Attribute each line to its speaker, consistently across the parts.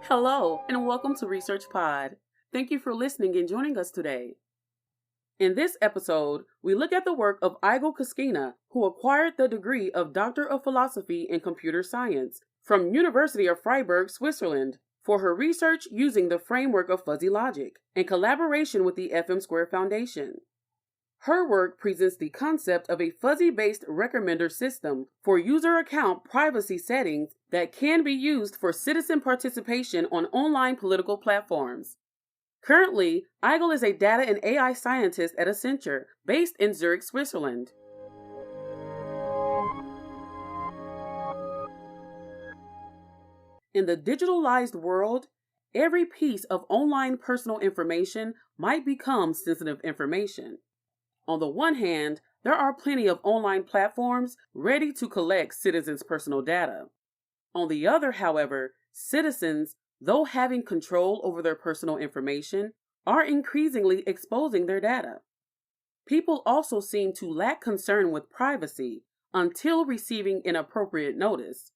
Speaker 1: Hello, and welcome to ResearchPod. Thank you for listening and joining us today. In this episode, we look at the work of Aigul Kaskina, who acquired the degree of Doctor of Philosophy in Computer Science from University of Freiburg, Switzerland, for her research using the framework of fuzzy logic in collaboration with the FMsquare Foundation. Her work presents the concept of a fuzzy-based recommender system for user account privacy settings that can be used for citizen participation on online political platforms. Currently, Aigul is a data and AI scientist at Accenture, based in Zurich, Switzerland. In the digitalized world, every piece of online personal information might become sensitive information. On the one hand, there are plenty of online platforms ready to collect citizens' personal data. On the other, however, citizens, though having control over their personal information, are increasingly exposing their data. People also seem to lack concern with privacy until receiving inappropriate notice.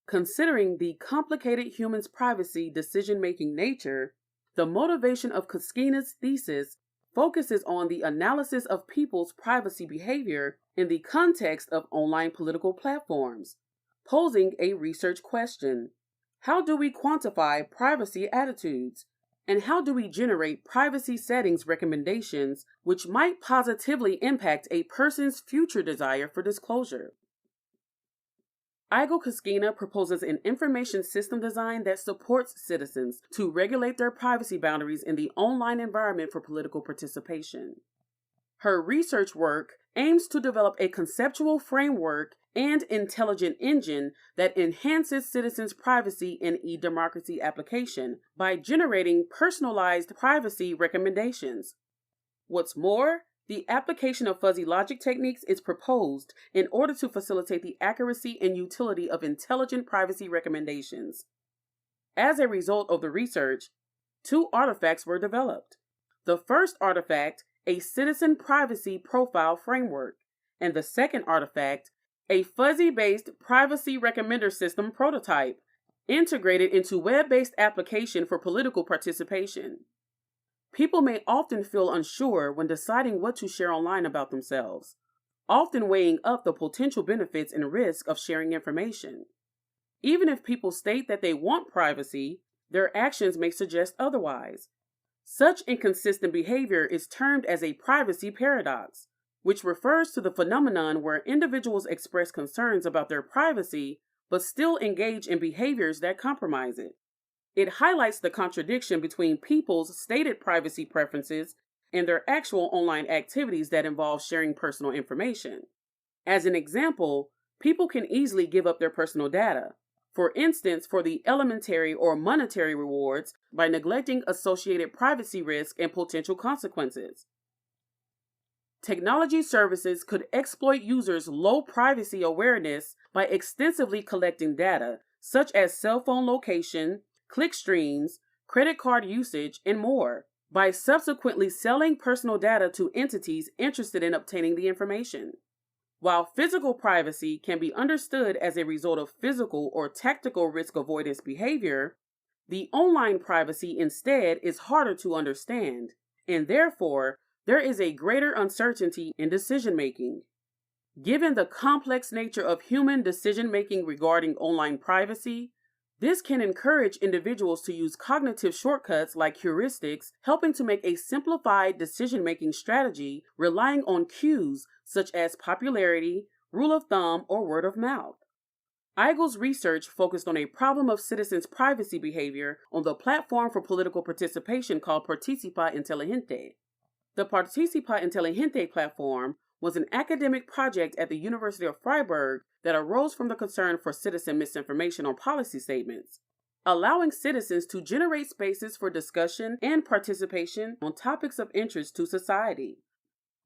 Speaker 1: Considering the complicated human's privacy decision-making nature, the motivation of Kaskina's thesis focuses on the analysis of people's privacy behavior in the context of online political platforms, posing a research question. How do we quantify privacy attitudes? And how do we generate privacy settings recommendations which might positively impact a person's future desire for disclosure? Aigul Kaskina proposes an information system design that supports citizens to regulate their privacy boundaries in the online environment for political participation. Her research work aims to develop a conceptual framework and intelligent engine that enhances citizens' privacy in e-democracy application by generating personalized privacy recommendations. What's more, the application of fuzzy logic techniques is proposed in order to facilitate the accuracy and utility of intelligent privacy recommendations. As a result of the research, 2 artifacts were developed. The first artifact, a citizen privacy profile framework, and the second artifact, a fuzzy-based privacy recommender system prototype, integrated into web-based application for political participation. People may often feel unsure when deciding what to share online about themselves, often weighing up the potential benefits and risks of sharing information. Even if people state that they want privacy, their actions may suggest otherwise. Such inconsistent behavior is termed as a privacy paradox, which refers to the phenomenon where individuals express concerns about their privacy but still engage in behaviors that compromise it. It highlights the contradiction between people's stated privacy preferences and their actual online activities that involve sharing personal information. As an example, people can easily give up their personal data, for instance, for the elementary or monetary rewards by neglecting associated privacy risks and potential consequences. Technology services could exploit users' low privacy awareness by extensively collecting data, such as cell phone location, click streams, credit card usage, and more, by subsequently selling personal data to entities interested in obtaining the information. While physical privacy can be understood as a result of physical or tactical risk avoidance behavior, the online privacy instead is harder to understand, and therefore, there is a greater uncertainty in decision-making. Given the complex nature of human decision-making regarding online privacy, this can encourage individuals to use cognitive shortcuts like heuristics, helping to make a simplified decision-making strategy relying on cues such as popularity, rule of thumb, or word of mouth. Aigul's research focused on a problem of citizens' privacy behavior on the platform for political participation called Participa Inteligente. The Participa Inteligente platform was an academic project at the University of Freiburg that arose from the concern for citizen misinformation on policy statements, allowing citizens to generate spaces for discussion and participation on topics of interest to society.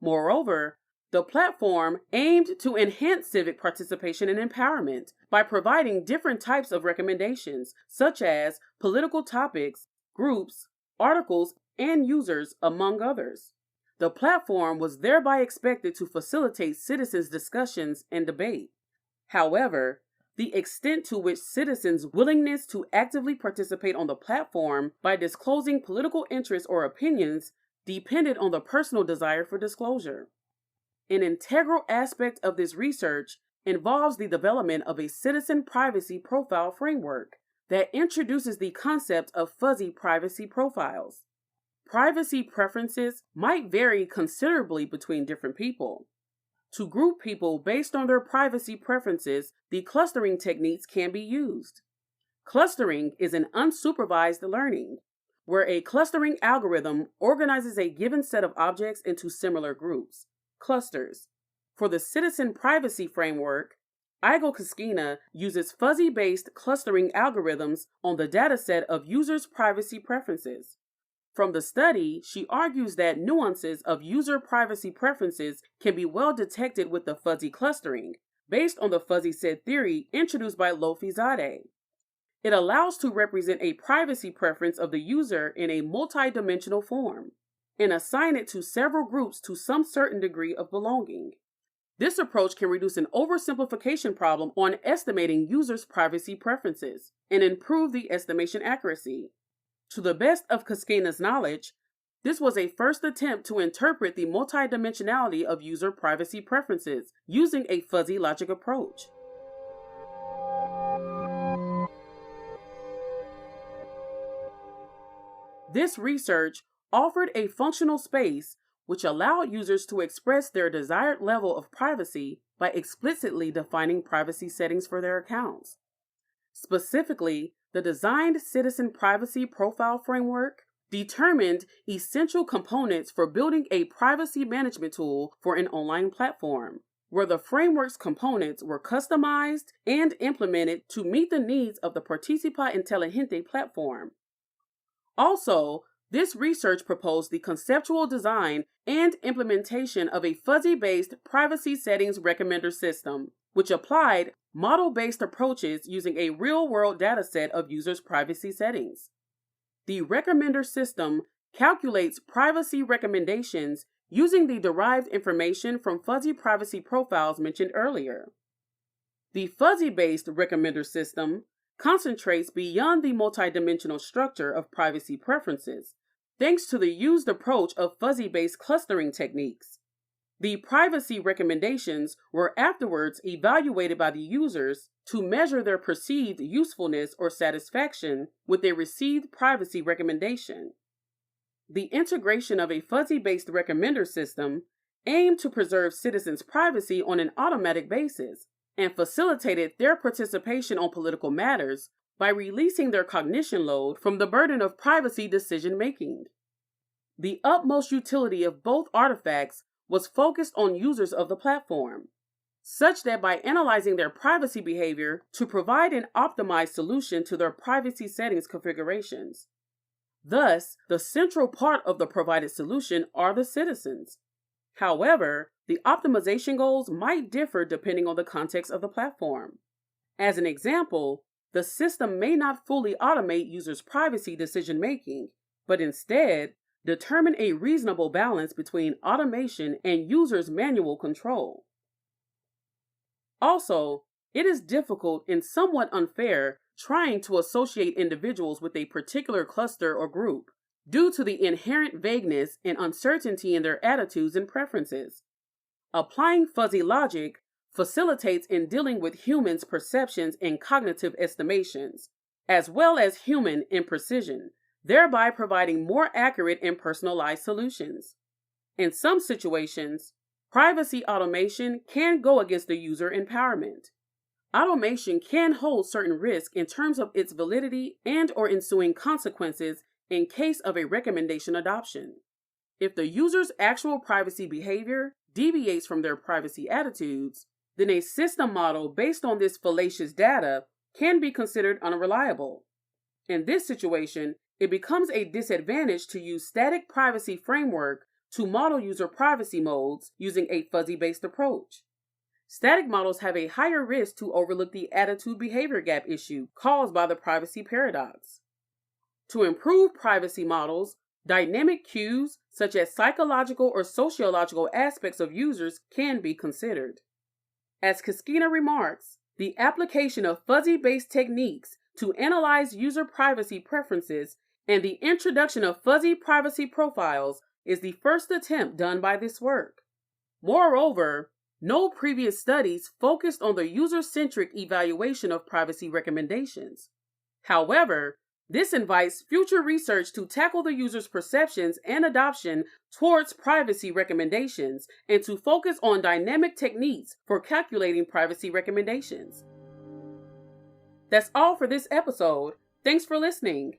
Speaker 1: Moreover, the platform aimed to enhance civic participation and empowerment by providing different types of recommendations, such as political topics, groups, articles, and users, among others. The platform was thereby expected to facilitate citizens' discussions and debate. However, the extent to which citizens' willingness to actively participate on the platform by disclosing political interests or opinions depended on the personal desire for disclosure. An integral aspect of this research involves the development of a citizen privacy profile framework that introduces the concept of fuzzy privacy profiles. Privacy preferences might vary considerably between different people. To group people based on their privacy preferences, the clustering techniques can be used. Clustering is an unsupervised learning, where a clustering algorithm organizes a given set of objects into similar groups, clusters. For the citizen privacy framework, Aigul Kaskina uses fuzzy-based clustering algorithms on the dataset of users' privacy preferences. From the study, she argues that nuances of user privacy preferences can be well detected with the fuzzy clustering, based on the fuzzy set theory introduced by Lofizadeh. It allows to represent a privacy preference of the user in a multidimensional form, and assign it to several groups to some certain degree of belonging. This approach can reduce an oversimplification problem on estimating users' privacy preferences, and improve the estimation accuracy. To the best of Kaskina's knowledge, this was a first attempt to interpret the multidimensionality of user privacy preferences using a fuzzy logic approach. This research offered a functional space which allowed users to express their desired level of privacy by explicitly defining privacy settings for their accounts. Specifically, the designed citizen privacy profile framework determined essential components for building a privacy management tool for an online platform, where the framework's components were customized and implemented to meet the needs of the Participa Inteligente platform. Also, this research proposed the conceptual design and implementation of a fuzzy-based privacy settings recommender system, which applied model-based approaches using a real-world dataset of users' privacy settings. The recommender system calculates privacy recommendations using the derived information from fuzzy privacy profiles mentioned earlier. The fuzzy-based recommender system concentrates beyond the multidimensional structure of privacy preferences, thanks to the used approach of fuzzy-based clustering techniques. The privacy recommendations were afterwards evaluated by the users to measure their perceived usefulness or satisfaction with a received privacy recommendation. The integration of a fuzzy-based recommender system aimed to preserve citizens' privacy on an automatic basis and facilitated their participation on political matters by releasing their cognition load from the burden of privacy decision-making. The utmost utility of both artifacts was focused on users of the platform, such that by analyzing their privacy behavior to provide an optimized solution to their privacy settings configurations. Thus, the central part of the provided solution are the citizens. However, the optimization goals might differ depending on the context of the platform. As an example, the system may not fully automate users' privacy decision-making, but instead determine a reasonable balance between automation and users' manual control. Also, it is difficult and somewhat unfair trying to associate individuals with a particular cluster or group due to the inherent vagueness and uncertainty in their attitudes and preferences. Applying fuzzy logic facilitates in dealing with humans' perceptions and cognitive estimations, as well as human imprecision, thereby providing more accurate and personalized solutions. In some situations, privacy automation can go against the user empowerment. Automation can hold certain risks in terms of its validity and/or ensuing consequences in case of a recommendation adoption. If the user's actual privacy behavior deviates from their privacy attitudes, then a system model based on this fallacious data can be considered unreliable. In this situation, it becomes a disadvantage to use static privacy framework to model user privacy modes using a fuzzy-based approach. Static models have a higher risk to overlook the attitude-behavior gap issue caused by the privacy paradox. To improve privacy models, dynamic cues such as psychological or sociological aspects of users can be considered. As Kaskina remarks, The application of fuzzy-based techniques to analyze user privacy preferences and the introduction of fuzzy privacy profiles is the first attempt done by this work. Moreover, no previous studies focused on the user-centric evaluation of privacy recommendations. However, this invites future research to tackle the user's perceptions and adoption towards privacy recommendations and to focus on dynamic techniques for calculating privacy recommendations. That's all for this episode. Thanks for listening.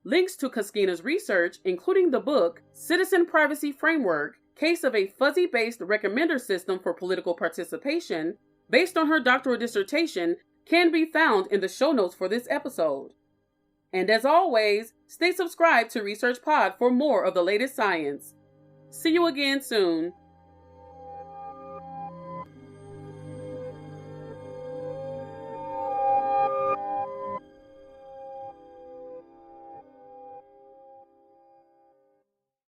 Speaker 1: Links to Kaskina's research, including the book Citizen Privacy Framework, Case of a Fuzzy-Based Recommender System for Political Participation, based on her doctoral dissertation, can be found in the show notes for this episode. And as always, stay subscribed to ResearchPod for more of the latest science. See you again soon.